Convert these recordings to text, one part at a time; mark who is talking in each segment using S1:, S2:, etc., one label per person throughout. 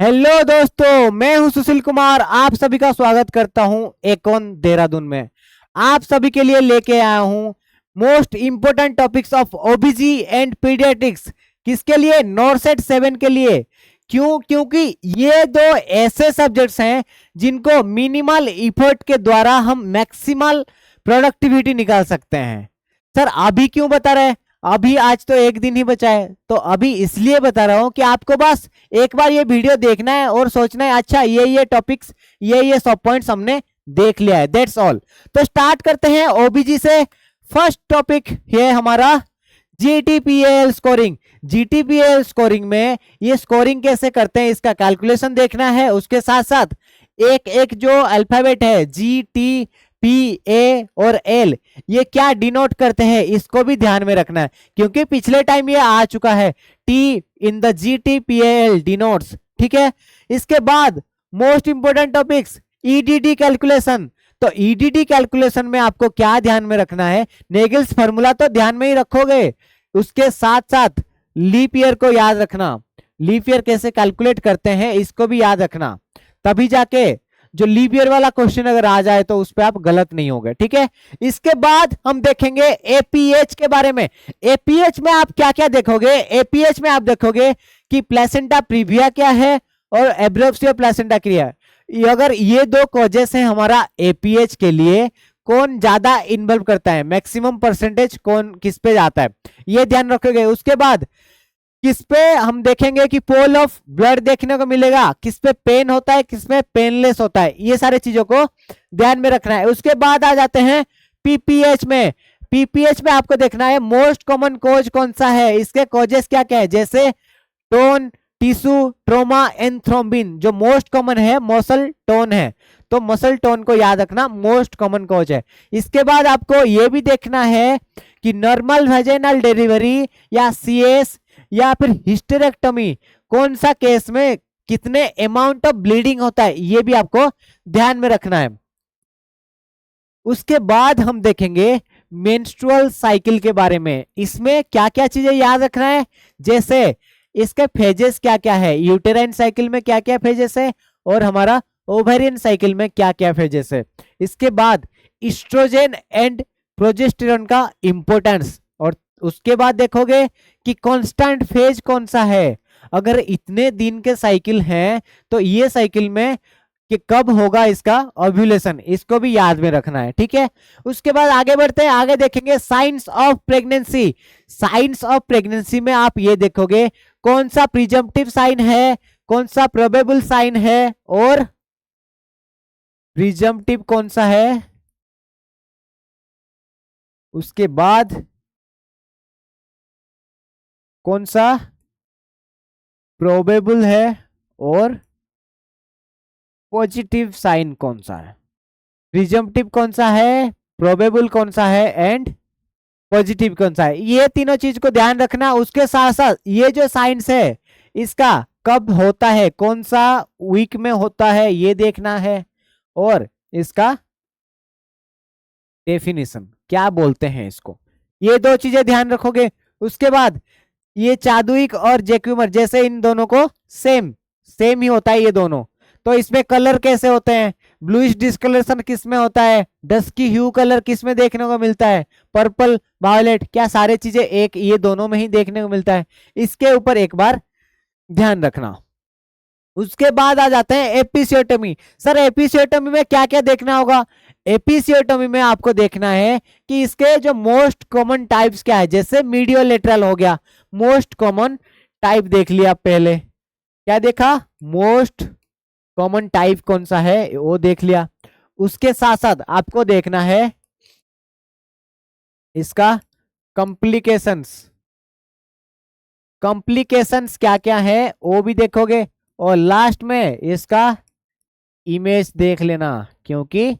S1: Hello दोस्तों, मैं हूं सुशील कुमार। आप सभी का स्वागत करता हूं एकॉन देहरादून में। आप सभी के लिए लेके आया हूं most important topics of ओबीजी and paediatrics. किसके लिए? नॉरसेट 7 के लिए। क्यों? क्योंकि ये दो ऐसे सब्जेक्ट्स हैं जिनको मिनिमल इफर्ट के द्वारा हम मैक्सिमल प्रोडक्टिविटी निकाल सकते हैं। सर अभी क्यों बता रहे हैं? अभी आज तो एक दिन ही बचा है, तो अभी इसलिए बता रहा हूं कि आपको बस एक बार ये वीडियो देखना है और सोचना है अच्छा ये टॉपिक्स ये सब पॉइंट्स हमने देख लिया है। That's all. तो स्टार्ट करते हैं ओबीजी से। फर्स्ट टॉपिक है हमारा जीटीपीएल स्कोरिंग। जीटीपीएल स्कोरिंग में ये स्कोरिंग कैसे करते हैं इसका कैलकुलेशन देखना है। उसके साथ साथ एक एक जो अल्फाबेट है जी टी पी ए और एल, ये क्या डिनोट करते हैं इसको भी ध्यान में रखना है, क्योंकि पिछले टाइम ये आ चुका है। T in the G T P L denotes. ठीक है। इसके बाद most important topics EDD calculation. तो ईडीडी कैलकुलेशन में आपको क्या ध्यान में रखना है? नेगल्स फॉर्मूला तो ध्यान में ही रखोगे, उसके साथ साथ लीप ईयर को याद रखना। लीप ईयर कैसे कैलकुलेट करते हैं इसको भी याद रखना, तभी जाके जो लीप ईयर वाला क्वेश्चन अगर आ जाए तो उस पर आप गलत नहीं होगे। ठीक है। इसके बाद हम देखेंगे एपीएच के बारे में। एपीएच में आप क्या क्या देखोगे? एपीएच में आप देखोगे कि प्लेसेंटा प्रीविया क्या है और एब्रोप्सिया प्लेसेंटा क्या है। अगर ये दो कॉजेस हैं हमारा एपीएच के लिए, कौन ज्यादा इन्वॉल्व करता है, मैक्सिमम परसेंटेज कौन किस पे जाता है, ये ध्यान रखोगे। उसके बाद किस पे हम देखेंगे कि पोल ऑफ ब्लड देखने को मिलेगा, किस पे पेन होता है, किस में पेनलेस होता है, ये सारे चीजों को ध्यान में रखना है। उसके बाद आ जाते हैं पीपीएच में। पीपीएच में आपको देखना है मोस्ट कॉमन कॉज कौन सा है, इसके कॉजेस क्या क्या है, जैसे tone, tissue, trauma and thrombin. जो मोस्ट कॉमन है मसल टोन है, तो मसल टोन को याद रखना, मोस्ट कॉमन कॉज है। इसके बाद आपको यह भी देखना है कि नॉर्मल वेजाइनल डिलीवरी या सीएस या फिर हिस्टेरेक्टोमी, कौन सा केस में कितने अमाउंट ऑफ ब्लीडिंग होता है, ये भी आपको ध्यान में रखना है। उसके बाद हम देखेंगे मेंस्ट्रुअल साइकिल के बारे में। इसमें क्या क्या चीजें याद रखना है, जैसे इसके फेजेस क्या क्या है, यूटेराइन साइकिल में क्या क्या फेजेस है और हमारा ओवेरियन साइकिल में क्या क्या फेजेस है। इसके बाद इस्ट्रोजेन एंड प्रोजेस्टेरोन का इंपॉर्टेंस, और उसके बाद देखोगे कि कांस्टेंट फेज कौन सा है। अगर इतने दिन के साइकिल हैं तो ये साइकिल में कि कब होगा इसका ओव्यूलेशन, इसको भी याद में रखना है। ठीक है। उसके बाद आगे बढ़ते हैं, आगे देखेंगे science of pregnancy. Science of pregnancy में आप ये देखोगे कौन सा प्रिजम्पटिव साइन है, कौन सा प्रोबेबल साइन है और प्रिजम्पटिव कौन सा है। उसके बाद कौन सा प्रोबेबल है और पॉजिटिव साइन कौन सा है। प्रिजम्पटिव कौन सा है, प्रोबेबल कौन सा है एंड पॉजिटिव कौन सा है, ये तीनों चीज को ध्यान रखना। उसके साथ साथ ये जो साइंस है इसका कब होता है, कौन सा वीक में होता है, ये देखना है, और इसका डेफिनेशन क्या बोलते हैं इसको, ये दो चीजें ध्यान रखोगे। उसके बाद ये चादुइक और जैक्यूमर, जैसे इन दोनों को सेम ही होता है ये दोनों, तो इसमें कलर कैसे होते हैं, ब्लूइश डिस्कलरेशन किस में होता है, डस्की ह्यू कलर किस में देखने को मिलता है, पर्पल, वायलेट, क्या सारे चीजें एक ये दोनों में ही देखने को मिलता है, इसके ऊपर एक बार ध्यान रखना। उसके बाद आ जाते हैं एपिसियोटोमी। सर एपिसियोटोमी में क्या क्या देखना होगा? एपिसियोटोमी में आपको देखना है कि इसके जो मोस्ट कॉमन टाइप्स क्या है, जैसे मीडियोलेटरल हो गया, मोस्ट कॉमन टाइप देख लिया पहले, क्या देखा, मोस्ट कॉमन टाइप कौन सा है वो देख लिया। उसके साथ साथ आपको देखना है इसका कॉम्प्लिकेशंस क्या क्या है वो भी देखोगे, और लास्ट में इसका इमेज देख लेना, क्योंकि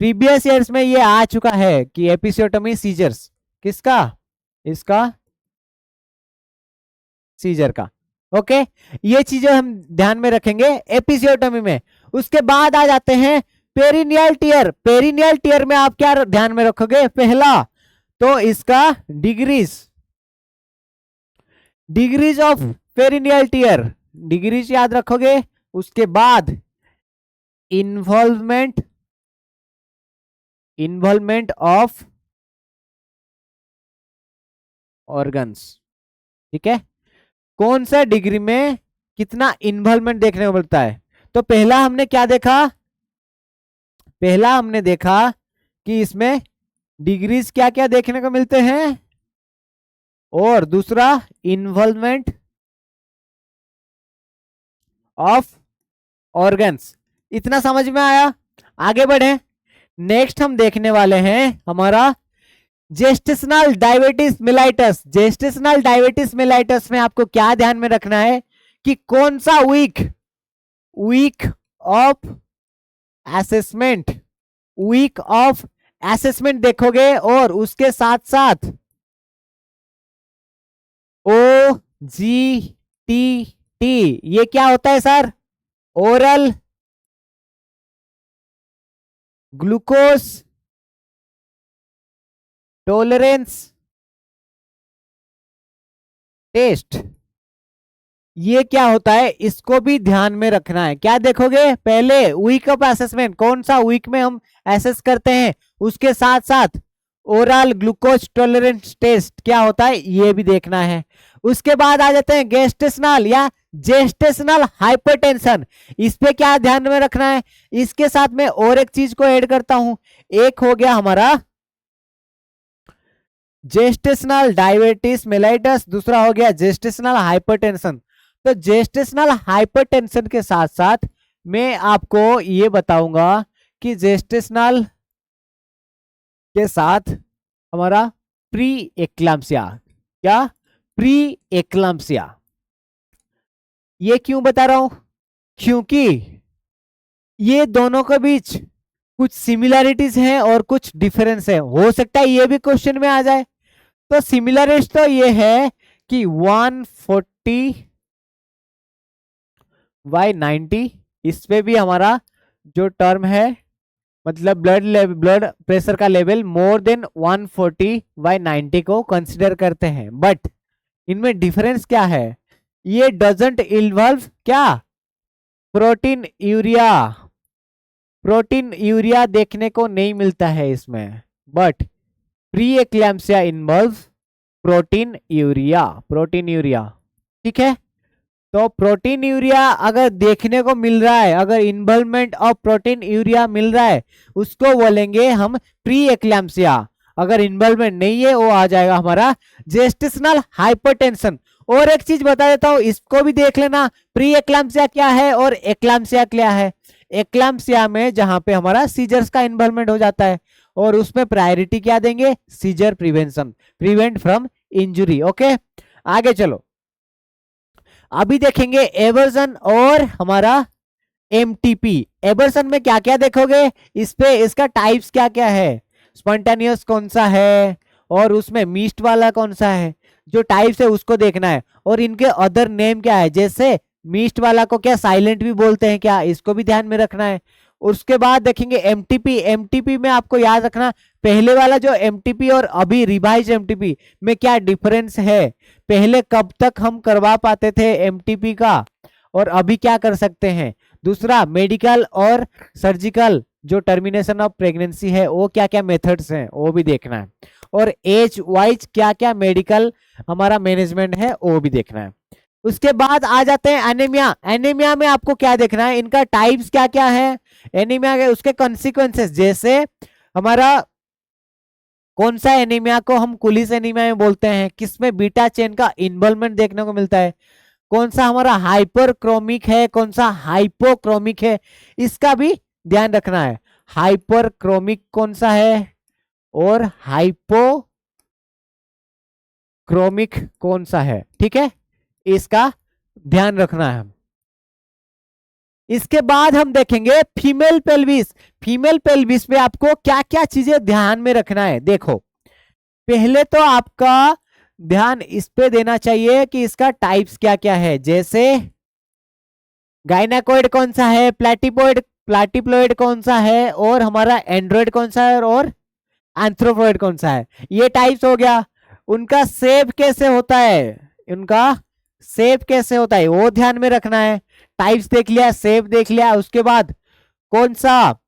S1: प्रीवियस ईयर्स में ये आ चुका है कि एपिसियोटोमी सीजर्स किसका, इसका सीजर का। ओके, ये चीजें हम ध्यान में रखेंगे एपिसियोटोमी में। उसके बाद आ जाते हैं पेरिनियल टीयर। पेरिनियल टीयर में आप क्या ध्यान में रखोगे? पहला तो इसका degrees of perennial tier, degrees याद रखोगे। उसके बाद इन्वॉल्वमेंट ऑफ ऑर्गन्स। ठीक है, कौन सा डिग्री में कितना इन्वॉल्वमेंट देखने को मिलता है। तो पहला हमने क्या देखा, पहला हमने देखा कि इसमें डिग्रीज क्या क्या देखने को मिलते हैं, और दूसरा इन्वॉल्वमेंट ऑफ ऑर्गन्स। इतना समझ में आया। आगे बढ़े, नेक्स्ट हम देखने वाले हैं हमारा gestational diabetes mellitus. Gestational diabetes mellitus में आपको क्या ध्यान में रखना है कि कौन सा week of assessment, week of assessment देखोगे, और उसके साथ साथ OGTT ये क्या होता है sir, oral glucose tolerance test. ये क्या होता है, इसको भी ध्यान में रखना है। क्या देखोगे, पहले वीक ऑफ असेसमेंट, कौन सा वीक में हम एसेस करते हैं, उसके साथ साथ ओरल ग्लूकोज टॉलरेंस टेस्ट क्या होता है ये भी देखना है। उसके बाद आ जाते हैं गेस्टेशनल या जेस्टेशनल हाइपरटेंशन। इस पे क्या ध्यान में रखना है, इसके साथ में और एक चीज को ऐड करता हूं, एक हो गया हमारा जेस्टेशनल डायबिटीज मेलाइटस, दूसरा हो गया जेस्टेशनल हाइपरटेंशन। तो जेस्टेशनल हाइपरटेंशन के साथ साथ मैं आपको ये बताऊंगा कि जेस्टेशनल के साथ हमारा प्री एक्लाम्सिया, क्या प्री एक्लाम्सिया, ये क्यों बता रहा हूं, क्योंकि ये दोनों के बीच कुछ सिमिलरिटीज हैं और कुछ डिफरेंस है। हो सकता है ये भी क्वेश्चन में आ जाए। तो सिमिलरिटीज तो ये है कि 140/90, इस पे भी हमारा जो टर्म है, मतलब ब्लड प्रेशर का लेवल मोर देन 140/90 को कंसिडर करते हैं। बट इनमें डिफरेंस क्या है, ये डजंट इन्वॉल्व क्या, प्रोटीन यूरिया, प्रोटीन यूरिया देखने को नहीं मिलता है इसमें। But pre eclampsia involve proteinuria, proteinuria. ठीक है, तो प्रोटीन यूरिया अगर देखने को मिल रहा है, अगर इन्वॉल्वमेंट ऑफ प्रोटीन यूरिया मिल रहा है, उसको बोलेंगे हम प्री एक्लैम्सिया। अगर इन्वॉल्वमेंट नहीं है, वो आ जाएगा हमारा जेस्टेशनल हाइपरटेंशन। और एक चीज बता देता हूं, इसको भी देख लेना, प्री एक्लैम्सिया क्या है और एक्लैम्सिया क्या है। एक्लैम्सिया में जहां पे हमारा सीजर्स का इन्वॉल्वमेंट हो जाता है, और उसमें प्रायोरिटी क्या देंगे, seizure prevention, prevent from injury. Okay, आगे चलो, अभी देखेंगे एवर्सन और हमारा एमटीपी। एवर्सन में क्या क्या देखोगे, इस पे इसका टाइप्स क्या क्या है, स्पॉन्टेनियस कौन सा है और उसमें मिस्ट वाला कौन सा है, जो टाइप्स है उसको देखना है। और इनके अदर नेम क्या है, जैसे मिस्ट वाला को क्या साइलेंट भी बोलते हैं क्या, इसको भी ध्यान में रखना है। उसके बाद देखेंगे एमटीपी। एमटीपी में आपको याद रखना, पहले वाला जो एमटीपी और अभी रिवाइज एमटीपी में क्या डिफरेंस है। पहले कब तक हम करवा पाते थे एमटीपी का, और अभी क्या कर सकते हैं। दूसरा मेडिकल और सर्जिकल जो टर्मिनेशन ऑफ प्रेगनेंसी है, वो क्या क्या मेथड्स हैं वो भी देखना है। और एज वाइज क्या क्या मेडिकल हमारा मैनेजमेंट है वो भी देखना है। उसके बाद आ जाते हैं एनीमिया। एनीमिया में आपको क्या देखना है, इनका टाइप्स क्या क्या है, एनीमिया के उसके कॉन्सिक्वेंसेस, जैसे हमारा कौन सा एनीमिया को हम कुलिस एनीमिया में बोलते हैं, किसमें बीटा चेन का इन्वॉल्वमेंट देखने को मिलता है, कौन सा हमारा हाइपरक्रोमिक है, कौन सा हाइपोक्रोमिक है, इसका भी ध्यान रखना है। हाइपरक्रोमिक कौन सा है और हाइपोक्रोमिक कौन सा है, ठीक है, इसका ध्यान रखना है। इसके बाद हम देखेंगे फीमेल पेल्विस। फीमेल पेल्विस पे आपको क्या क्या चीजें ध्यान में रखना है। देखो, पहले तो आपका ध्यान इस पे देना चाहिए कि इसका टाइप्स क्या क्या है, जैसे गायनाकोइड कौन सा है, प्लाटिप्लोइड कौन सा है, और हमारा एंड्रॉइड कौन सा है, और एंथ्रोपोइड कौन सा है। ये टाइप्स हो गया। उनका शेप कैसे होता है, उनका शेप कैसे होता है वो ध्यान में रखना है। टाइप्स देख लिया, शेप देख लिया, उसके बाद कौन सा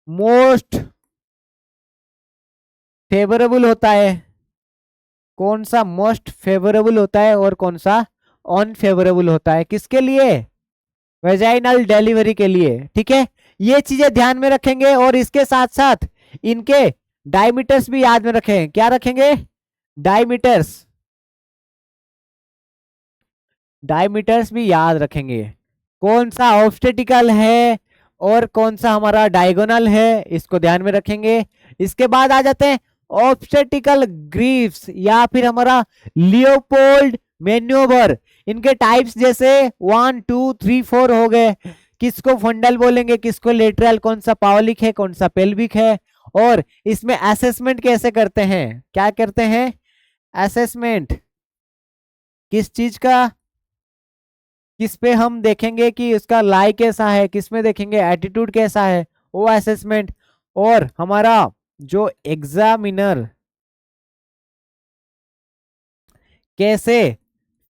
S1: मोस्ट फेवरेबल होता है, कौन सा मोस्ट फेवरेबल होता है और कौन सा अनफेवरेबल होता है, किसके लिए, वेजाइनल डिलीवरी के लिए। ठीक है, ये चीजें ध्यान में रखेंगे और इसके साथ साथ इनके डायमीटर्स भी याद में रखें। क्या रखेंगे, डायमीटर्स, डायमीटर्स भी याद रखेंगे। कौन सा ऑब्स्टेटिकल है और कौन सा हमारा डायगोनल है, इसको ध्यान में रखेंगे। इसके बाद आ जाते हैं ऑब्स्टेटिकल ग्रीव्स या फिर हमारा लियोपोल्ड मैन्योवर। इनके टाइप्स जैसे 1 2 3 4 हो गए। किसको फंडल बोलेंगे, किसको लेटरल, कौन सा पावलिक है, कौन सा पेल्विक है। और इसमें असेसमेंट कैसे करते हैं, क्या करते हैं, असेसमेंट किस चीज का, किस पे हम देखेंगे कि उसका लाई कैसा है, किस में देखेंगे एटीट्यूड कैसा है, वो असेसमेंट। और हमारा जो एग्जामिनर कैसे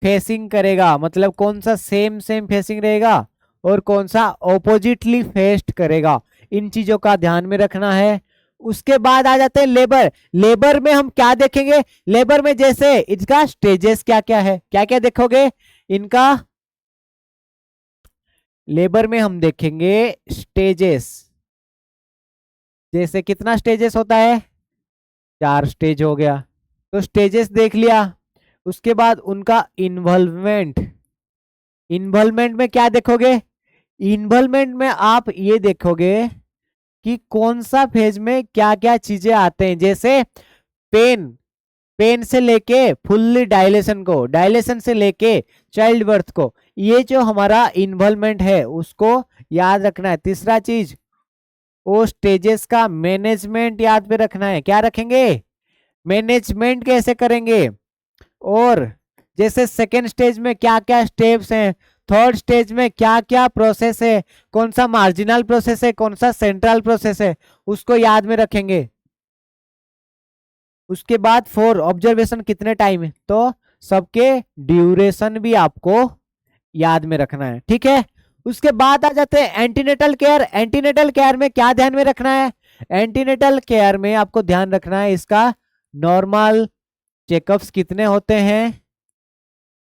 S1: फेसिंग करेगा, मतलब कौन सा सेम सेम फेसिंग रहेगा और कौन सा ऑपोजिटली फेस्ड करेगा, इन चीजों का ध्यान में रखना है। उसके बाद आ जाते हैं लेबर। लेबर में हम क्या देखेंगे, लेबर में जैसे इसका स्टेजेस क्या क्या है, क्या क्या देखोगे इनका, लेबर में हम देखेंगे स्टेजेस। जैसे कितना स्टेजेस होता है, 4 स्टेज हो गया, तो स्टेजेस देख लिया। उसके बाद उनका इन्वॉल्वमेंट, इन्वॉल्वमेंट में क्या देखोगे, इन्वॉल्वमेंट में आप ये देखोगे कि कौन सा फेज में क्या क्या चीजें आते हैं। जैसे पेन, पेन से लेके फुल्ली डायलेशन को, डायलेशन से लेके चाइल्ड बर्थ को, ये जो हमारा इन्वॉल्वमेंट है उसको याद रखना है। तीसरा चीज वो स्टेजेस का मैनेजमेंट याद पे रखना है। क्या रखेंगे, मैनेजमेंट कैसे करेंगे। और जैसे सेकेंड स्टेज में क्या क्या स्टेप्स हैं, थर्ड स्टेज में क्या क्या प्रोसेस है, कौन सा मार्जिनल प्रोसेस है, कौन सा सेंट्रल प्रोसेस है, उसको याद में रखेंगे। उसके बाद फॉर ऑब्जर्वेशन कितने टाइम है, तो सबके ड्यूरेशन भी आपको याद में रखना है। ठीक है, उसके बाद आ जाते हैं एंटीनेटल केयर। एंटीनेटल केयर में क्या ध्यान में रखना है, एंटीनेटल केयर में आपको ध्यान रखना है इसका नॉर्मल चेकअप्स कितने होते हैं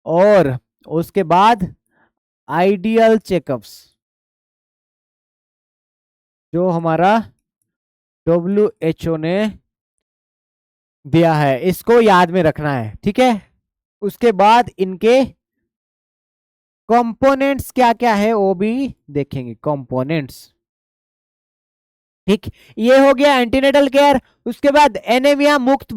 S1: और उसके बाद आइडियल चेकअप्स जो हमारा WHO ने दिया है, इसको याद में रखना है। ठीक है, उसके बाद इनके कंपोनेंट्स क्या क्या है वो भी देखेंगे, कंपोनेंट्स। ठीक, ये हो गया एंटीनेटल केयर। उसके बाद एनीमिया मुक्त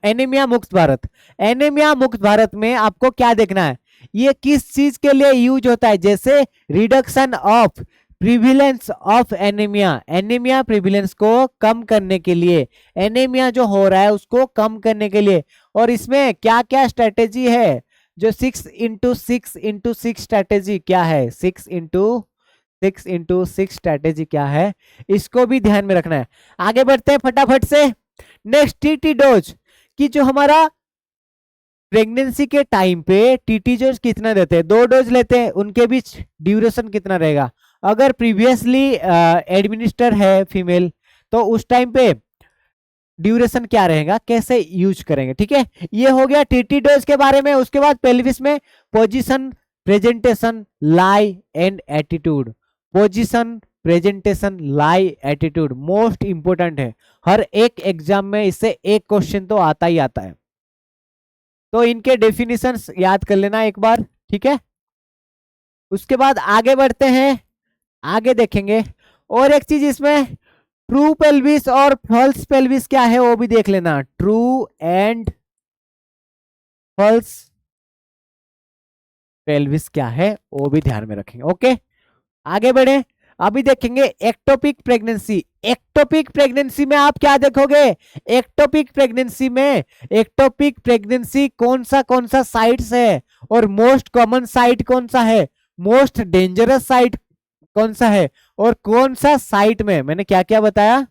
S1: एनीमिया मुक्त भारत। एनीमिया मुक्त भारत में आपको क्या देखना है, ये किस चीज के लिए यूज होता है। जैसे reduction of prevalence of anaemia, anaemia prevalence को कम करने के लिए, एनीमिया जो हो रहा है उसको कम करने के लिए। और इसमें क्या क्या स्ट्रेटेजी है, जो 6x6 स्ट्रेटेजी क्या है, 6x6 स्ट्रेटेजी क्या है, इसको भी ध्यान में रखना है। आगे बढ़ते हैं फटाफट से। नेक्स्ट टीटी डोज, कि जो हमारा प्रेगनेंसी के टाइम पे टीटी डोज कितना देते हैं, 2 डोज लेते हैं, उनके बीच ड्यूरेशन कितना रहेगा। अगर प्रीवियसली एडमिनिस्टर है फीमेल तो उस टाइम पे ड्यूरेशन क्या रहेगा, कैसे यूज करेंगे। ठीक है, ये हो गया टीटी डोज के बारे में। उसके बाद पेल्विस में position, presentation, lie and attitude. Position, presentation, lie, attitude most important है। हर एक एग्जाम में इससे एक क्वेश्चन तो आता ही आता है, तो इनके डेफिनेशंस याद कर लेना एक बार। ठीक है, उसके बाद आगे बढ़ते हैं, आगे देखेंगे। और एक चीज इसमें ट्रू पेल्विस और फॉल्स पेल्विस क्या है वो भी देख लेना, ट्रू एंड फॉल्स पेल्विस क्या है वो भी ध्यान में रखेंगे। ओके, आगे बढ़े। अभी देखेंगे एक्टोपिक प्रेगनेंसी। एक्टोपिक प्रेगनेंसी में आप क्या देखोगे, एक्टोपिक प्रेगनेंसी में, एक्टोपिक प्रेगनेंसी कौन सा साइट्स है और मोस्ट कॉमन साइट कौन सा है, मोस्ट डेंजरस साइट कौन सा है, और कौन सा साइट में, मैंने क्या क्या बताया,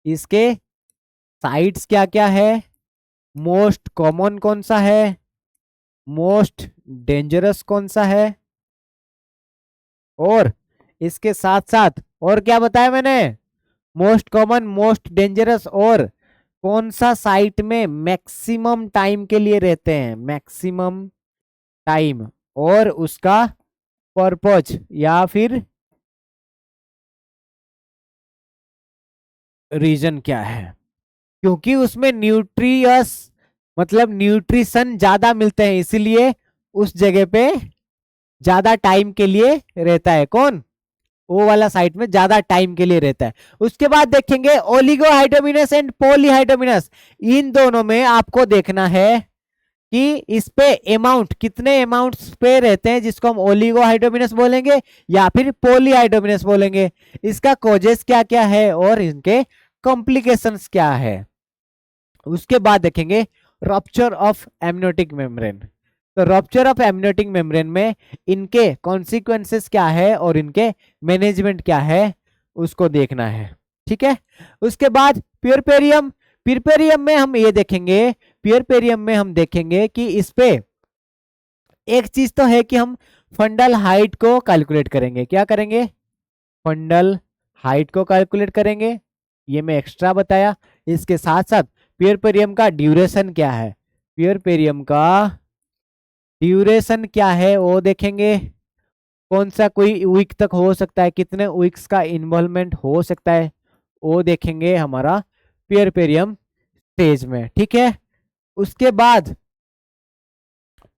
S1: इसके साइट्स क्या क्या है, मोस्ट कॉमन कौन सा है, मोस्ट डेंजरस कौन सा है, और इसके साथ साथ और क्या बताया मैंने, मोस्ट कॉमन, मोस्ट डेंजरस, और कौन सा साइट में मैक्सिमम टाइम के लिए रहते हैं, मैक्सिमम टाइम, और उसका पर्पज या फिर रीजन क्या है। क्योंकि उसमें न्यूट्रियस मतलब न्यूट्रिशन ज्यादा मिलते हैं, इसीलिए उस जगह पे ज्यादा टाइम के लिए रहता है। कौन, वो वाला साइट में ज्यादा टाइम के लिए रहता है। उसके बाद देखेंगे ओलिगोहाइड्रोमिनस एंड पॉलीहाइड्रोमिनस। इन दोनों में आपको देखना है कि इस पे अमाउंट, कितने अमाउंट्स पे रहते हैं, जिसको हम ओलिगोहाइड्रोमिनस बोलेंगे या फिर पॉलीहाइड्रोमिनस बोलेंगे। इसका कॉजेस क्या क्या है और इनके कॉम्प्लिकेशंस क्या है। उसके बाद देखेंगे रप्चर ऑफ एमनियोटिक मेम्ब्रेन। तो रप्चर ऑफ एमनियोटिक मेम्ब्रेन में इनके कॉन्सिक्वेंसेस क्या है और इनके मैनेजमेंट क्या है, उसको देखना है। ठीक है। उसके बाद प्यूरपेरियम। प्यूरपेरियम में हम ये देखेंगे, प्यूरपेरियम में हम देखेंगे कि इस पे एक चीज तो है कि हम फंडल हाइट को कैलकुलेट करेंगे। क्या करेंगे, फंडल हाइट को कैलकुलेट करेंगे, ये मैं एक्स्ट्रा बताया। इसके साथ साथ प्यूरपेरियम का ड्यूरेशन क्या है, प्यूरपेरियम का ड्यूरेशन क्या है वो देखेंगे। कौन सा कोई वीक तक हो सकता है, कितने वीक्स का इन्वॉल्वमेंट हो सकता है, वो देखेंगे हमारा प्यूरपेरियम स्टेज में। ठीक है। उसके बाद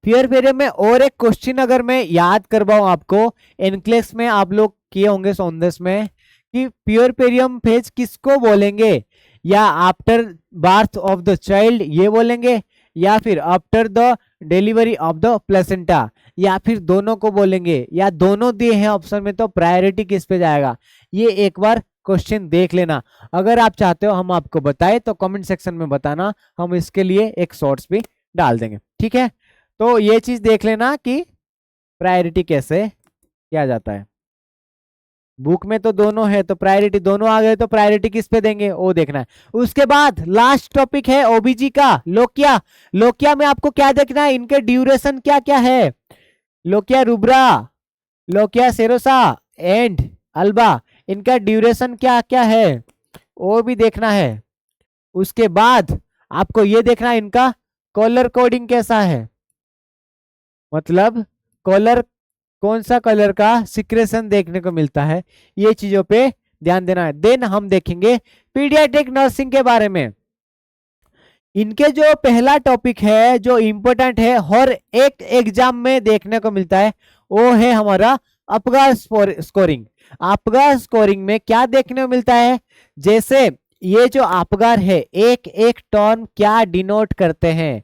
S1: प्यूरपेरियम में और एक क्वेश्चन अगर मैं याद करवाऊं आपको, एनक्लेस में आप लोग किए होंगे सौंदस में, कि प्यूरपेरियम फेज किसको बोलेंगे, या after birth of the child ये बोलेंगे, या फिर after the delivery of the placenta, या फिर दोनों को बोलेंगे, या दोनों दिए हैं ऑप्शन में, तो प्रायोरिटी किस पे जाएगा, ये एक बार क्वेश्चन देख लेना। अगर आप चाहते हो हम आपको बताए तो कमेंट सेक्शन में बताना, हम इसके लिए एक शॉर्ट्स भी डाल देंगे। ठीक है। तो ये चीज देख लेना कि प्रायोरिटी कैसे किया जाता है। बुक में तो दोनों है, तो प्रायोरिटी दोनों आ गए, तो प्रायोरिटी किस पे देंगे वो देखना है। उसके बाद लास्ट टॉपिक है ओबीजी का लोकिया। लोकिया में आपको क्या देखना है, इनके ड्यूरेशन क्या क्या है, lochia rubra, lochia serosa and alba, इनका ड्यूरेशन क्या क्या है वो भी देखना है। उसके बाद आपको ये देखना है इनका कलर कोडिंग कैसा है, मतलब कलर, कौन सा कलर का सिक्रेशन देखने को मिलता है, ये चीजों पे ध्यान देना है। देन हम देखेंगे पीडियाट्रिक नर्सिंग के बारे में। इनके जो पहला टॉपिक है जो इंपॉर्टेंट है, हर एक एग्जाम में देखने को मिलता है, वो है हमारा अपगार स्कोरिंग। अपगार स्कोरिंग में क्या देखने को मिलता है, जैसे ये जो अपगार है, एक एक टर्म क्या डिनोट करते हैं,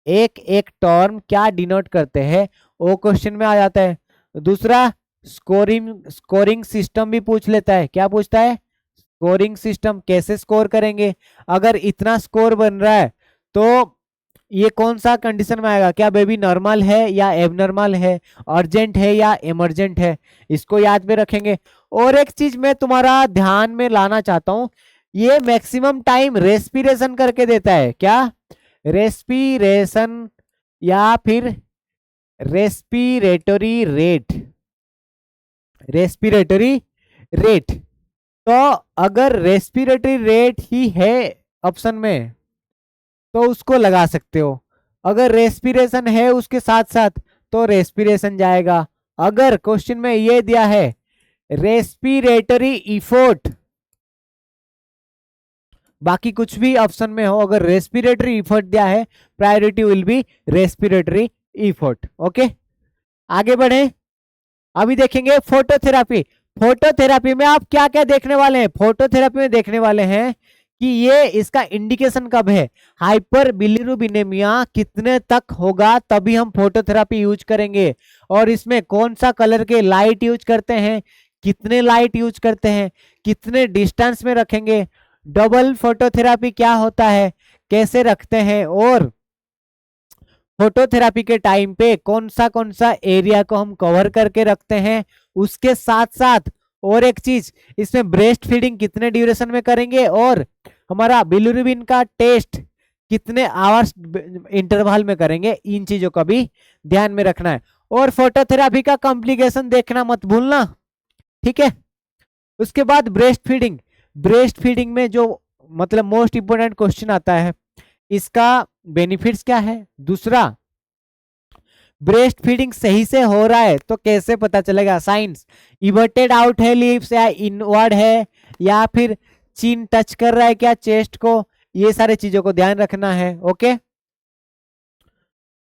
S1: एक एक टर्म क्या डिनोट करते हैं, वो क्वेश्चन में आ जाता है। दूसरा स्कोरिंग सिस्टम भी पूछ लेता है। क्या पूछता है, स्कोरिंग सिस्टम, कैसे स्कोर करेंगे, अगर इतना स्कोर बन रहा है तो ये कौन सा कंडीशन में आएगा, क्या बेबी नॉर्मल है या एबनॉर्मल है, अर्जेंट है या इमरजेंट है, इसको याद में रखेंगे। और एक चीज मैं तुम्हारा ध्यान में लाना चाहता हूं, ये मैक्सिमम टाइम रेस्पिरेशन करके देता है। क्या, रेस्पिरेशन या फिर रेस्पिरेटरी रेट, रेस्पिरेटरी रेट। तो अगर रेस्पिरेटरी रेट ही है ऑप्शन में तो उसको लगा सकते हो, अगर रेस्पिरेशन है उसके साथ साथ तो रेस्पिरेशन जाएगा। अगर क्वेश्चन में ये दिया है रेस्पिरेटरी इफोर्ट, बाकी कुछ भी ऑप्शन में हो, अगर रेस्पिरेटरी इफोर्ट दिया है, priority will be respiratory effort. Okay, आगे बढ़े। अभी देखेंगे फोटोथेरापी। फोटोथेरापी में आप क्या क्या देखने वाले हैं, फोटोथेरापी में देखने वाले हैं कि ये इसका इंडिकेशन कब है, हाइपर बिलिरुबिनेमिया कितने तक होगा तभी हम फोटोथेरापी यूज करेंगे, और इसमें कौन सा कलर के लाइट यूज करते हैं, कितने लाइट यूज करते हैं, कितने डिस्टेंस में रखेंगे, डबल फोटोथेरापी क्या होता है, कैसे रखते हैं, और फोटोथेरापी के टाइम पे कौन सा एरिया को हम कवर करके रखते हैं। उसके साथ साथ और एक चीज, इसमें ब्रेस्ट फीडिंग कितने ड्यूरेशन में करेंगे, और हमारा बिलिरुबिन का टेस्ट कितने आवर्स इंटरवल में करेंगे, इन चीजों का भी ध्यान में रखना है। और फोटोथेरापी का कॉम्प्लिकेशन देखना मत भूलना। ठीक है। उसके बाद ब्रेस्ट फीडिंग। ब्रेस्ट फीडिंग में जो मतलब मोस्ट इंपोर्टेंट क्वेश्चन आता है, इसका बेनिफिट्स क्या है। दूसरा, ब्रेस्ट फीडिंग सही से हो रहा है तो कैसे पता चलेगा। साइंस, इवर्टेड आउट है लिप्स या इनवर्ड है, या फिर चिन टच कर रहा है क्या चेस्ट को, ये सारे चीजों को ध्यान रखना है। ओके,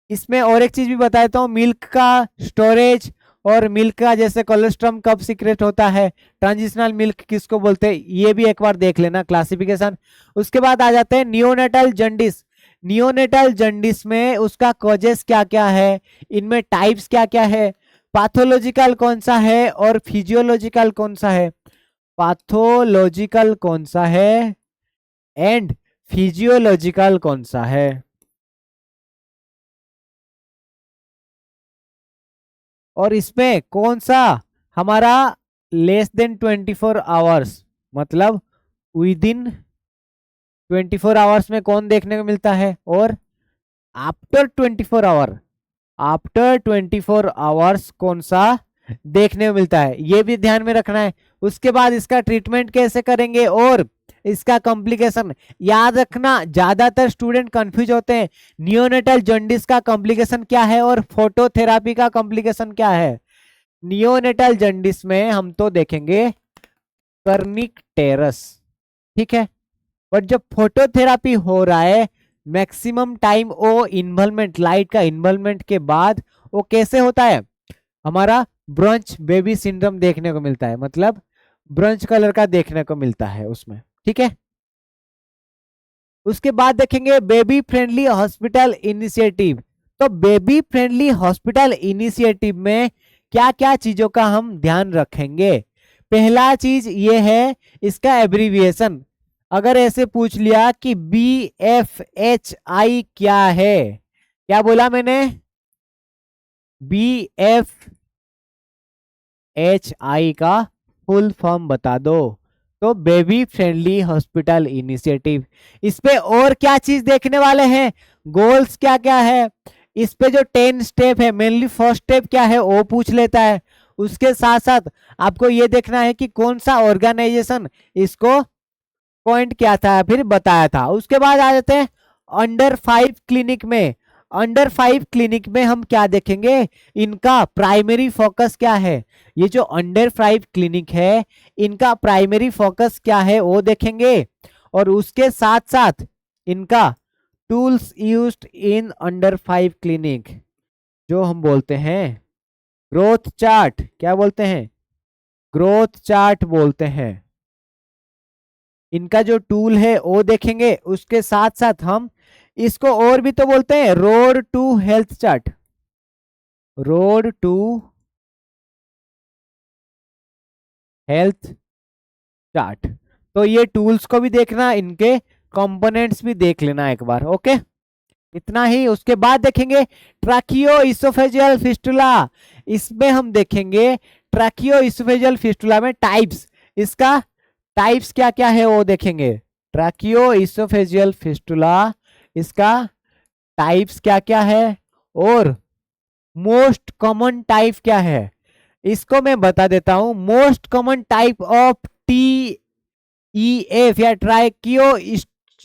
S1: इसमें और एक चीज भी बता देता हूँ, मिल्क का स्टोरेज और मिल्क का जैसे कोलेस्ट्रॉम कब सीक्रेट होता है, ट्रांजिशनल मिल्क किसको बोलते हैं, ये भी एक बार देख लेना क्लासिफिकेशन। उसके बाद आ जाते हैं नियोनेटल जंडिस। नियोनेटल जंडिस में उसका कॉजेस क्या क्या है, इनमें टाइप्स क्या क्या है, पैथोलॉजिकल कौन सा है और फिजियोलॉजिकल कौन सा है। पैथोलॉजिकल कौन सा है एंड फिजियोलॉजिकल कौन सा है। और इसमें कौन सा हमारा लेस देन 24 आवर्स, मतलब विद इन 24 आवर्स में कौन देखने को मिलता है, और आफ्टर 24 आवर, आफ्टर 24 आवर्स कौन सा देखने को मिलता है, ये भी ध्यान में रखना है। उसके बाद इसका ट्रीटमेंट कैसे करेंगे और इसका कॉम्प्लिकेशन याद रखना। ज्यादातर स्टूडेंट कंफ्यूज होते हैं, नियोनेटल जॉन्डिस का कॉम्प्लिकेशन क्या है और फोटोथेरापी का कॉम्प्लिकेशन क्या है। नियोनेटल जॉन्डिस में हम तो देखेंगे कर्निक टेरस, ठीक है। बट जब फोटोथेरापी हो रहा है, मैक्सिमम टाइम वो इन्वॉल्वमेंट, लाइट का इन्वॉल्वमेंट के बाद वो कैसे होता है, हमारा ब्रंच बेबी सिंड्रोम देखने को मिलता है, मतलब ब्रंच कलर का देखने को मिलता है उसमें, ठीक है। उसके बाद देखेंगे बेबी फ्रेंडली हॉस्पिटल इनिशिएटिव। तो बेबी फ्रेंडली हॉस्पिटल इनिशिएटिव में क्या क्या चीजों का हम ध्यान रखेंगे। पहला चीज ये है इसका एब्रीविएशन। अगर ऐसे पूछ लिया कि BFHI क्या है, क्या बोला मैंने, BFHI का फुल फॉर्म बता दो, तो बेबी फ्रेंडली हॉस्पिटल इनिशिएटिव। इस पे और क्या चीज देखने वाले हैं, गोल्स क्या क्या है, इस पे जो 10 स्टेप है, मेनली फर्स्ट स्टेप क्या है वो पूछ लेता है। उसके साथ साथ आपको ये देखना है कि कौन सा ऑर्गेनाइजेशन इसको पॉइंट क्या था फिर बताया था। उसके बाद आ जाते हैं अंडर 5 क्लिनिक में। अंडर 5 क्लिनिक में हम क्या देखेंगे, इनका प्राइमरी फोकस क्या है। ये जो अंडर 5 क्लिनिक है इनका प्राइमरी फोकस क्या है वो देखेंगे, और उसके साथ साथ इनका tools used in under 5 clinic, जो हम बोलते हैं ग्रोथ चार्ट, क्या बोलते हैं, ग्रोथ चार्ट बोलते हैं। इनका जो टूल है वो देखेंगे। उसके साथ साथ हम इसको और भी तो बोलते हैं road to health chart, road to health chart. तो ये टूल्स को भी देखना, इनके कंपोनेंट्स भी देख लेना एक बार। ओके, इतना ही। उसके बाद देखेंगे ट्रैकियो इसोफेजियल फिस्टुला। इसमें हम देखेंगे ट्रैकियो इसोफेजियल फिस्टुला में टाइप्स, इसका टाइप्स क्या क्या है वो देखेंगे। ट्रैकियो इसोफेजियल फिस्टुला, इसका टाइप्स क्या क्या है और मोस्ट कॉमन टाइप क्या है, इसको मैं बता देता हूं। Most common type of TEF या ट्रैकियो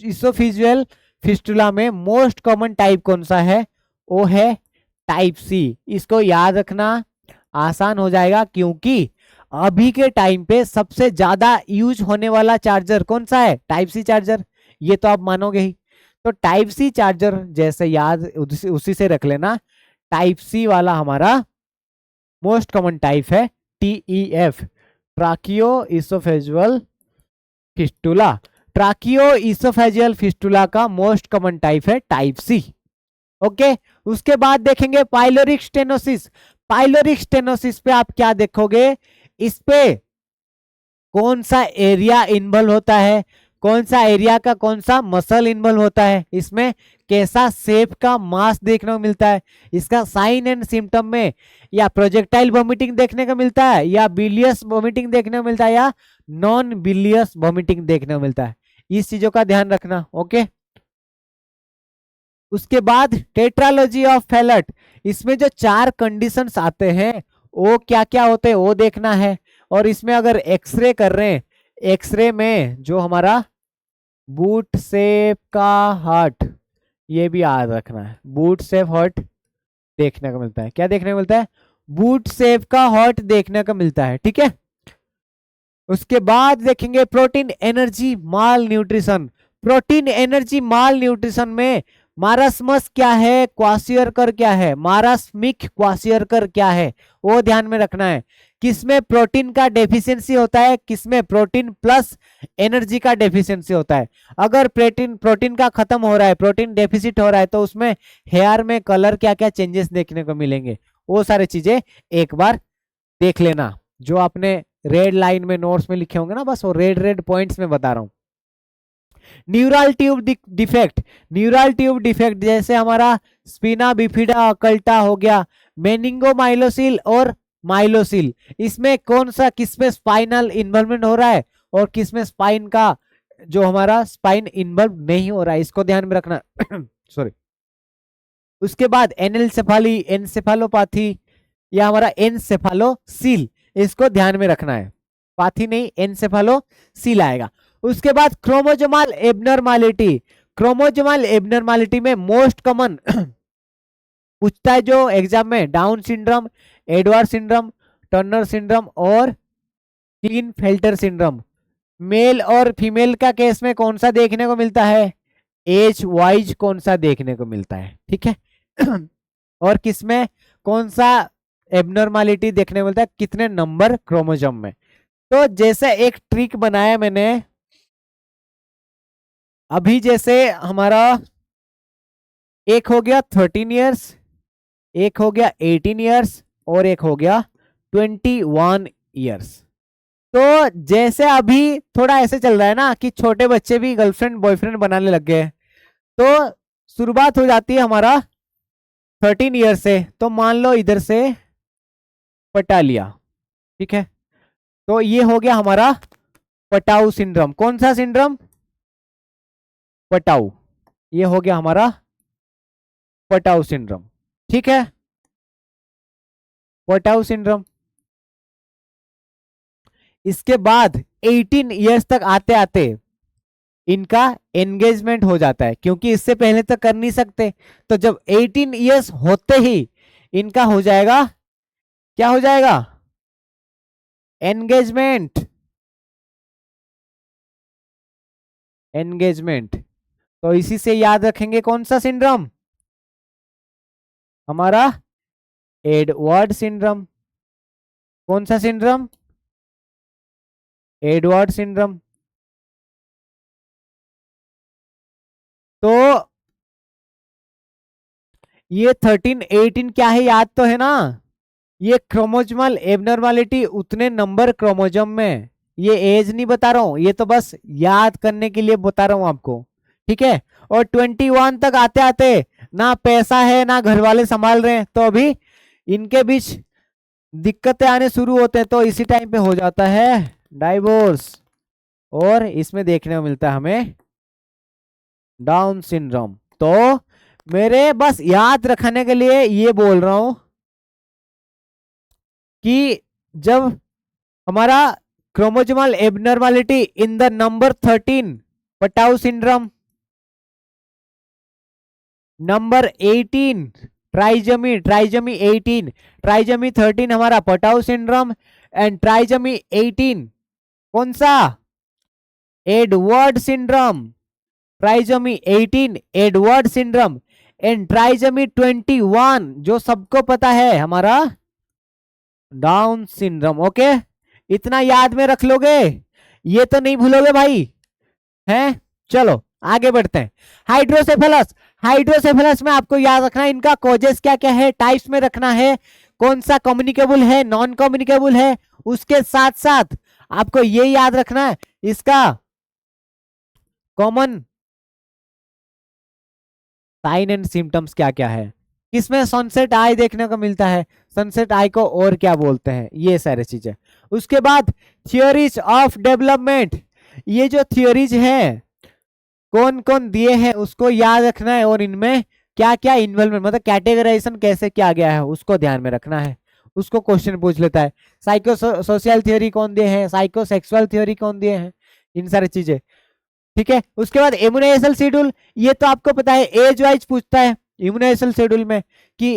S1: इसोफेजियल फिस्टुला में मोस्ट कॉमन टाइप कौन सा है, वो है टाइप C। इसको याद रखना आसान हो जाएगा, क्योंकि अभी के टाइम पे सबसे ज्यादा यूज होने वाला चार्जर कौन सा है, टाइप C चार्जर। ये तो आप मानोगे ही। तो टाइप C चार्जर जैसे याद उसी से रख लेना, टाइप C वाला हमारा मोस्ट कॉमन टाइप है TEF, ट्रैकियो oesophageal fistula. ट्रैकियो oesophageal fistula का मोस्ट कॉमन टाइप है टाइप C। ओके, उसके बाद देखेंगे पाइलोरिक स्टेनोसिस। पाइलोरिक स्टेनोसिस पे आप क्या देखोगे, इस पे कौन सा एरिया इन्वॉल्व होता है, कौन सा एरिया का कौन सा मसल इन्वॉल्व होता है, इसमें कैसा शेप का मास देखने को मिलता है, इसका साइन एंड सिम्टम में या प्रोजेक्टाइल वॉमिटिंग देखने को मिलता है, या बिलियस वॉमिटिंग देखने को मिलता है, या नॉन बिलियस वॉमिटिंग देखने को मिलता है। इस चीजों का ध्यान रखना। ओके, उसके बाद टेट्रालॉजी ऑफ फैलेट। इसमें जो 4 कंडीशंस आते हैं वो क्या क्या होते हैं वो देखना है। और इसमें अगर एक्सरे कर रहे हैं, एक्सरे में जो हमारा बूट शेप का हार्ट, ये भी याद रखना है, बूट शेप हार्ट देखने को मिलता है। क्या देखने को मिलता है? बूट शेप का हार्ट देखने को मिलता है, ठीक है। उसके बाद देखेंगे प्रोटीन एनर्जी माल न्यूट्रिशन। प्रोटीन एनर्जी माल न्यूट्रिशन में मारास्मस क्या है, क्वाशियरकर क्या है, मारास्मिक क्वाशियरकर क्या है, वो ध्यान में रखना है। किसमें प्रोटीन का डेफिशिएंसी होता है, किसमें प्रोटीन प्लस एनर्जी का डेफिशिएंसी होता है। अगर प्रोटीन प्रोटीन का खत्म हो रहा है, प्रोटीन डेफिसिट हो रहा है, तो उसमें हेयर में कलर क्या क्या चेंजेस देखने को मिलेंगे, वो सारी चीजें एक बार देख लेना। जो आपने रेड लाइन में नोट्स में लिखे होंगे ना, बस वो रेड रेड पॉइंट्स में बता रहा हूं। Neural tube defect, neural tube defect जैसे हमारा स्पिना बिफिडा अकल्टा हो गया, मेनिंगोमाइलोसिल और माइलोसिल, इसमें कौन सा, किसमें स्पाइनल इन्वॉल्वमेंट हो रहा है और किसमें स्पाइन का जो हमारा स्पाइन इन्वॉल्व नहीं हो रहा है, इसको ध्यान में रखना। सॉरी। उसके बाद एनएलसेफाली, एनसेफालोपैथी या हमारा एनसेफालोसील, इसको ध्यान में रखना है, पाथी नहीं एनसेफालोसील आएगा। उसके बाद क्रोमोजोमल एबनॉर्मालिटी, क्रोमोजोमल एबनॉर्मालिटी में मोस्ट कॉमन पूछता है जो एग्जाम में, down syndrome, Edward syndrome, Turner syndrome और क्लीनफेल्टर सिंड्रोम। मेल और फीमेल का केस में कौन सा देखने को मिलता है, एज वाइज कौन सा देखने को मिलता है, ठीक है। और किसमें कौन सा एबनॉर्मालिटी देखने को मिलता है, कितने नंबर क्रोमोसोम में। तो जैसे एक ट्रिक बनाया मैंने अभी, जैसे हमारा एक हो गया 13 इयर्स, एक हो गया 18 इयर्स और एक हो गया 21 इयर्स। तो जैसे अभी थोड़ा ऐसे चल रहा है ना कि छोटे बच्चे भी गर्लफ्रेंड बॉयफ्रेंड बनाने लग गए, तो शुरुआत हो जाती है हमारा 13 ईयर से। तो मान लो इधर से पटा लिया, ठीक है, तो ये हो गया हमारा पटाऊ सिंड्रोम। कौन सा सिंड्रोम? पटाऊ, ये हो गया हमारा पटाऊ सिंड्रोम, ठीक है, पटाऊ सिंड्रोम। इसके बाद 18 इयर्स तक आते आते इनका एंगेजमेंट हो जाता है, क्योंकि इससे पहले तक कर नहीं सकते। तो जब 18 इयर्स होते ही इनका हो जाएगा, क्या हो जाएगा? Engagement, engagement. तो इसी से याद रखेंगे कौन सा सिंड्रोम, हमारा एडवर्ड सिंड्रोम। कौन सा सिंड्रोम? Edward syndrome. तो ये 13 18 क्या है, याद तो है ना, ये क्रोमोजोमल एबनॉर्मालिटी उतने नंबर क्रोमोजोम में, ये एज नहीं बता रहा हूं, ये तो बस याद करने के लिए बता रहा हूं आपको, ठीक है। और 21 तक आते आते ना पैसा है ना घर वाले संभाल रहे हैं, तो अभी इनके बीच दिक्कतें आने शुरू होते हैं, तो इसी टाइम पे हो जाता है डाइवोर्स, और इसमें देखने को मिलता है हमें डाउन सिंड्रोम। तो मेरे बस याद रखने के लिए ये बोल रहा हूं कि जब हमारा chromosomal abnormality in the number 13 Patau syndrome, number 18 trisomy, trisomy 18, trisomy 13 हमारा पटाऊ सिंड्रोम, एंड ट्राइजमी 18 कौन सा? Edward syndrome. Trisomy 18 Edward syndrome, and trisomy 21 जो सबको पता है हमारा डाउन सिंड्रोम। ओके, इतना याद में रख लोगे, ये तो नहीं भूलोगे भाई, हैं? चलो आगे बढ़ते हैं। हाइड्रोसेफेलस, हाइड्रोसेफेलस में आपको याद रखना है इनका कॉजेस क्या क्या है, टाइप्स में रखना है, कौन सा कम्युनिकेबल है, नॉन कम्युनिकेबल है। उसके साथ साथ आपको ये याद रखना है इसका कॉमन साइन एंड सिम्टम्स क्या क्या है, किसमें सनसेट आई देखने को मिलता है, सनसेट आई को और क्या बोलते हैं, ये सारी चीजें। उसके बाद थियोरीज ऑफ डेवलपमेंट, ये जो थियोरीज है कौन कौन दिए हैं उसको याद रखना है, और इनमें क्या क्या इन्वॉल्वमेंट, मतलब कैटेगराइजेशन कैसे किया गया है उसको ध्यान में रखना है। उसको क्वेश्चन पूछ लेता है। साइको सोशल थ्योरी कौन दिए हैं, साइको सेक्सुअल थ्योरी कौन दिए हैं, इन सारी चीजें। ठीक है, उसके बाद इम्यूनाइजेशन शेड्यूल, ये तो आपको पता है एज वाइज पूछता है इम्यूनाइजेशन शेड्यूल में कि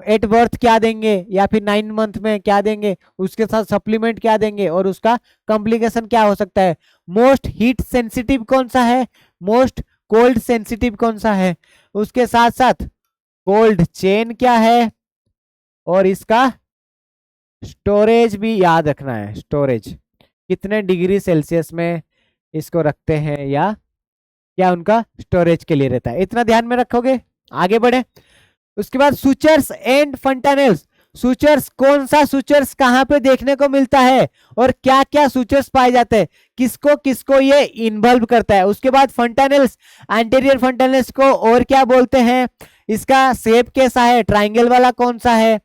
S1: एट बर्थ क्या देंगे या फिर 9 मंथ में क्या देंगे, उसके साथ सप्लीमेंट क्या देंगे और उसका कॉम्प्लिकेशन क्या हो सकता है। मोस्ट हीट सेंसिटिव कौन सा है, मोस्ट कोल्ड सेंसिटिव कौन सा है, उसके साथ साथ कोल्ड चेन क्या है, और इसका स्टोरेज भी याद रखना है। स्टोरेज कितने डिग्री सेल्सियस में इसको रखते हैं या क्या उनका स्टोरेज के लिए रहता है, इतना ध्यान में रखोगे। आगे बढ़े, उसके बाद सुचर्स एंड फंटानेल्स। सुचर्स कौन सा सुचर्स कहां पे देखने को मिलता है और क्या क्या सुचर्स पाए जाते हैं, किसको किसको ये इन्वॉल्व करता है। उसके बाद फंटानेल्स, एंटीरियर फंटानेल्स को और क्या बोलते हैं, इसका शेप कैसा है, ट्राइंगल वाला कौन सा है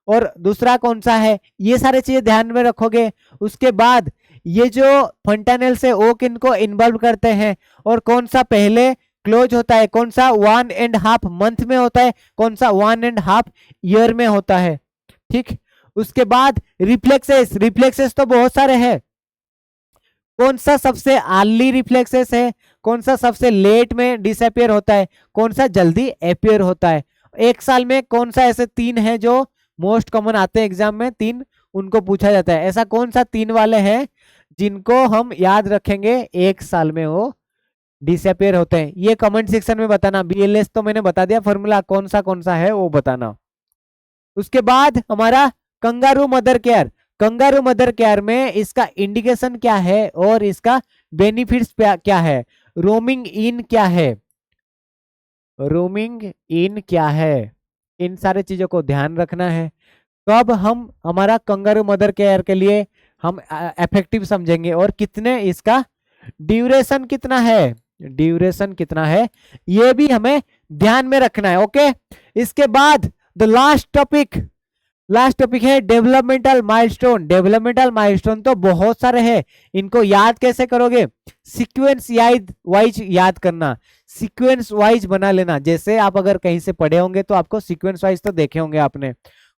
S1: और दूसरा कौन सा है, ये सारे चीजें ध्यान में रखोगे। उसके बाद ये जो फंटानेल्स है वो किनको इन्वॉल्व करते हैं और कौन सा पहले क्लोज होता है, कौन सा 1.5 मंथ में होता है, कौन सा 1.5 ईयर में होता है। ठीक, उसके बाद रिफ्लेक्सेस, रिफ्लेक्सेस तो बहुत सारे हैं, कौन सा सबसे अर्ली रिफ्लेक्सेस है, कौन सा सबसे लेट में डिसअपियर होता है, कौन सा जल्दी अपियर होता है। एक साल में कौन सा ऐसे 3 है जो मोस्ट कॉमन आते हैं एग्जाम में, 3 उनको पूछा जाता है। ऐसा कौन सा 3 वाले हैं जिनको हम याद रखेंगे एक साल में वो डिसअपियर होते हैं, ये कमेंट सेक्शन में बताना। बीएलएस तो मैंने बता दिया फॉर्मूला, कौन सा है वो बताना। उसके बाद हमारा kangaroo mother care, kangaroo mother care में इसका इंडिकेशन क्या है और इसका बेनिफिट्स क्या है। रोमिंग इन क्या है, रोमिंग इन क्या है, इन सारे चीजों को ध्यान रखना है। कब हम हमारा कंगारू मदर केयर के लिए हम इफेक्टिव समझेंगे और कितने इसका ड्यूरेशन कितना है, ड्यूरेशन कितना है, ये भी हमें ध्यान में रखना है। ओके, इसके बाद द लास्ट टॉपिक है डेवलपमेंटल माइलस्टोन। डेवलपमेंटल माइलस्टोन तो बहुत सारे हैं, इनको याद कैसे करोगे, सीक्वेंस वाइज याद करना, सीक्वेंस वाइज बना लेना। जैसे आप अगर कहीं से पढ़े होंगे तो आपको सीक्वेंस वाइज तो देखे होंगे आपने,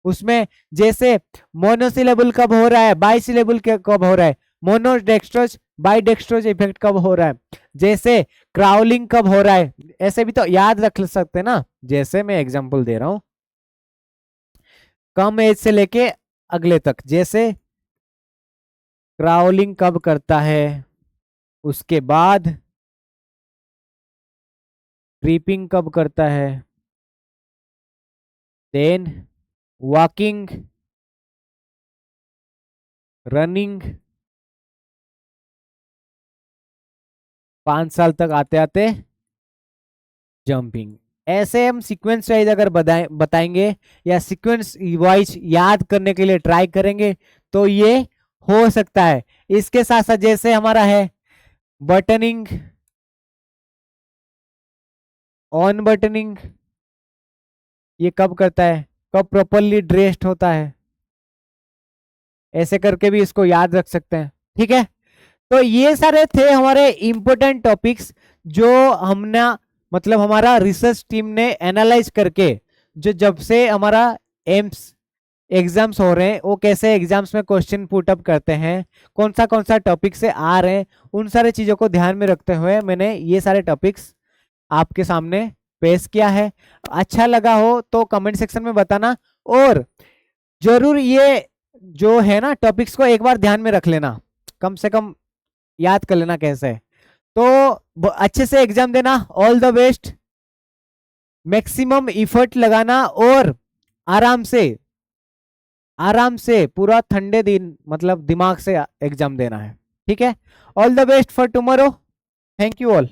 S1: उसमें जैसे मोनोसिलेबल कब हो रहा है, बाइसिलेबल कब हो रहा है, मोनोडेक्स्ट्रोज बाइडेक्स्ट्रोज इफेक्ट कब हो रहा है, जैसे क्राउलिंग कब हो रहा है, ऐसे भी तो याद रख सकते ना। जैसे मैं एग्जांपल दे रहा हूं कम एज से लेके अगले तक, जैसे क्राउलिंग कब करता है, उसके बाद क्रीपिंग कब करता है, देन वॉकिंग, रनिंग, 5 साल तक आते आते जंपिंग। ऐसे हम सीक्वेंस वाइज अगर बताएंगे या सीक्वेंस वाइज याद करने के लिए ट्राई करेंगे तो ये हो सकता है। इसके साथ साथ जैसे हमारा है बटनिंग, ऑन बटनिंग, ये कब करता है, कब प्रॉपरली ड्रेस्ड होता है, ऐसे करके भी इसको याद रख सकते हैं। ठीक है, तो ये सारे थे हमारे इंपॉर्टेंट टॉपिक्स जो हमने मतलब हमारा रिसर्च टीम ने एनालाइज करके, जो जब से हमारा एम्स एग्जाम्स हो रहे हैं वो कैसे एग्जाम्स में क्वेश्चन पुट अप करते हैं, कौन सा टॉपिक से आ रहे हैं, उन सारे चीज़ों को ध्यान में रखते हुए मैंने ये सारे टॉपिक्स आपके सामने पेश किया है। अच्छा लगा हो तो कमेंट सेक्शन में बताना, और जरूर ये जो है ना टॉपिक्स को एक बार ध्यान में रख लेना, कम से कम याद कर लेना कैसे है। तो अच्छे से एग्जाम देना, all the best, maximum effort लगाना और आराम से पूरा ठंडे दिन मतलब दिमाग से एग्जाम देना है। ठीक है, all the best for tomorrow, thank you all.